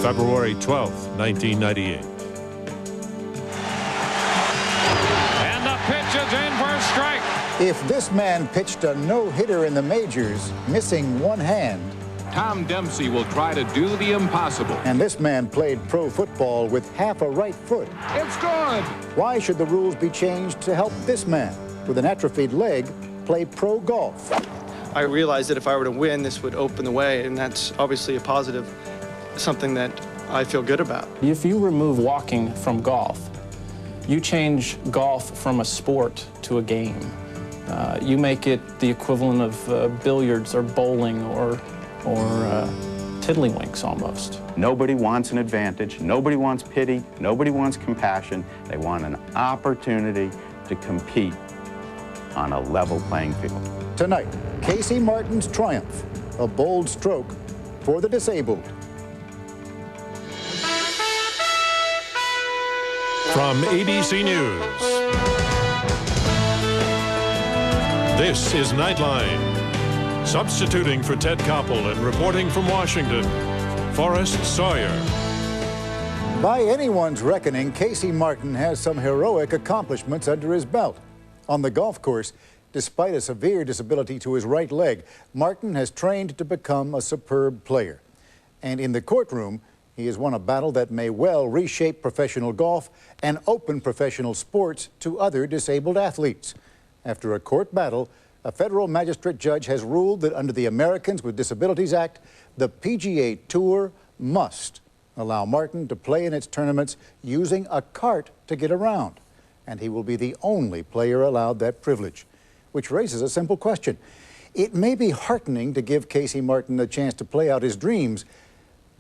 February 12, 1998. And the pitch is in for a strike. If this man pitched a no-hitter in the majors, missing one hand, Tom Dempsey will try to do the impossible. and this man played pro football with half a right foot, It's good. why should the rules be changed to help this man with an atrophied leg play pro golf? I realized that if I were to win, this would open the way, and that's obviously a positive, something that I feel good about. If you remove walking from golf, you change golf from a sport to a game. You make it the equivalent of billiards or bowling or tiddlywinks almost. Nobody wants an advantage. Nobody wants pity. Nobody wants compassion. They want an opportunity to compete on a level playing field. Tonight, Casey Martin's triumph, a bold stroke for the disabled. From ABC News, this is Nightline. Substituting for Ted Koppel and reporting from Washington, Forrest Sawyer. By anyone's reckoning, Casey Martin has some heroic accomplishments under his belt. On the golf course, despite a severe disability to his right leg, Martin has trained to become a superb player. And in the courtroom, he has won a battle that may well reshape professional golf and open professional sports to other disabled athletes. After a court battle, a federal magistrate judge has ruled that under the Americans with Disabilities Act, the PGA Tour must allow Martin to play in its tournaments using a cart to get around. And he will be the only player allowed that privilege, which raises a simple question. It may be heartening to give Casey Martin a chance to play out his dreams,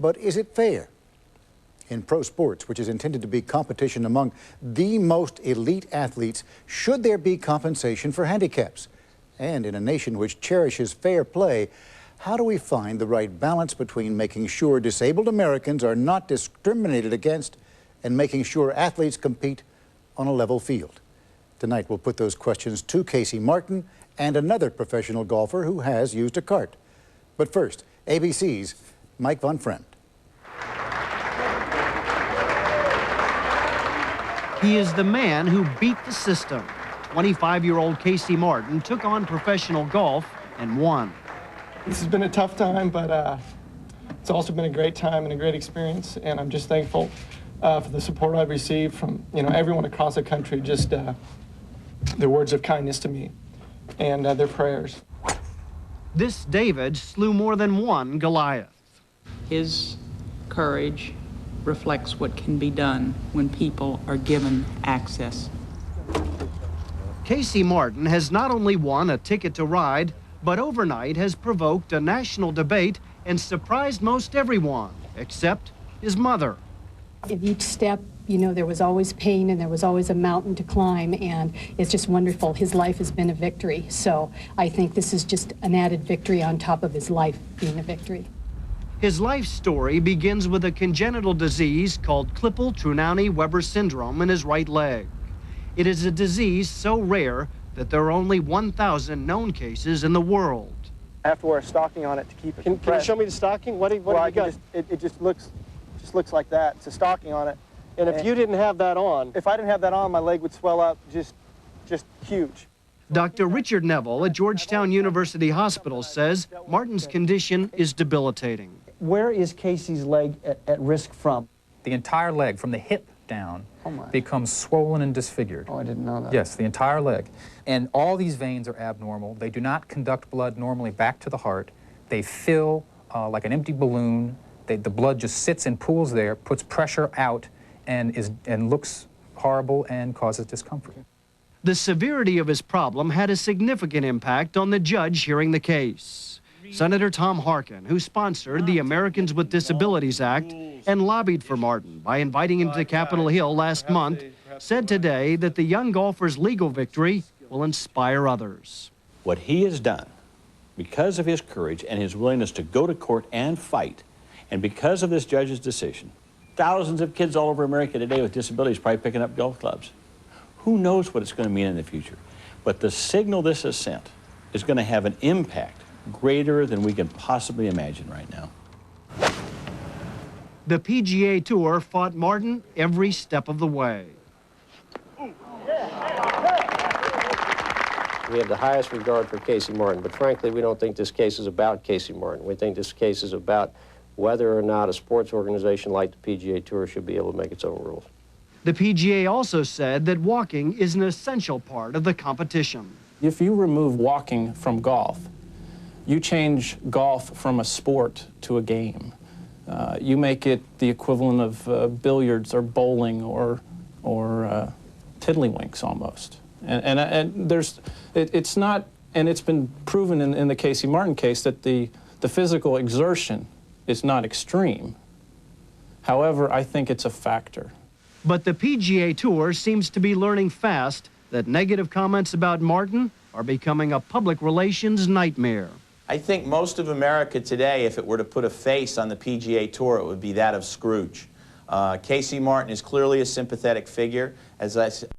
but is it fair? In pro sports, which is intended to be competition among the most elite athletes, should there be compensation for handicaps? And in a nation which cherishes fair play, how do we find the right balance between making sure disabled Americans are not discriminated against and making sure athletes compete on a level field? Tonight, we'll put those questions to Casey Martin and another professional golfer who has used a cart. But first, ABC's Mike Von Friend. He is the man who beat the system. 25-year-old Casey Martin took on professional golf and won. This has been a tough time, but it's also been a great time and a great experience, and I'm just thankful for the support I've received from everyone across the country, just their words of kindness to me and their prayers. This David slew more than one Goliath. His courage reflects what can be done when people are given access. Casey Martin has not only won a ticket to ride, but overnight has provoked a national debate and surprised most everyone, except his mother. At each step, there was always pain and there was always a mountain to climb, and it's just wonderful. His life has been a victory, so I think this is just an added victory on top of his life being a victory. His life story begins with a congenital disease called Klippel-Trenaunay-Weber syndrome in his right leg. It is a disease so rare that there are only 1,000 known cases in the world. I have to wear a stocking on it to keep it. Can you show me the stocking? What do you got? It just looks like that. It's a stocking on it. And if you didn't have that on, if I didn't have that on, my leg would swell up just huge. Dr. Richard Neville at Georgetown University Hospital says Martin's condition is debilitating. Where is Casey's leg at risk from? The entire leg, from the hip down, becomes swollen and disfigured. Oh, I didn't know that. Yes, the entire leg. And all these veins are abnormal. They do not conduct blood normally back to the heart. They fill like an empty balloon. The blood just sits in pools there, puts pressure out, and looks horrible and causes discomfort. The severity of his problem had a significant impact on the judge hearing the case. Senator Tom Harkin, who sponsored the Americans with Disabilities Act and lobbied for Martin by inviting him to Capitol Hill last month, said today that the young golfer's legal victory will inspire others. What he has done, because of his courage and his willingness to go to court and fight, and because of this judge's decision, thousands of kids all over America today with disabilities probably picking up golf clubs. Who knows what it's going to mean in the future? But the signal this has sent is going to have an impact greater than we can possibly imagine right now. The PGA Tour fought Martin every step of the way. We have the highest regard for Casey Martin, but frankly, we don't think this case is about Casey Martin. We think this case is about whether or not a sports organization like the PGA Tour should be able to make its own rules. The PGA also said that walking is an essential part of the competition. If you remove walking from golf, you change golf from a sport to a game. You make it the equivalent of billiards or bowling or tiddlywinks almost. And it's not, and it's been proven in the Casey Martin case that the physical exertion is not extreme. However, I think it's a factor. But the PGA Tour seems to be learning fast that negative comments about Martin are becoming a public relations nightmare. I think most of America today, if it were to put a face on the PGA Tour, it would be that of Scrooge. Casey Martin is clearly a sympathetic figure. As I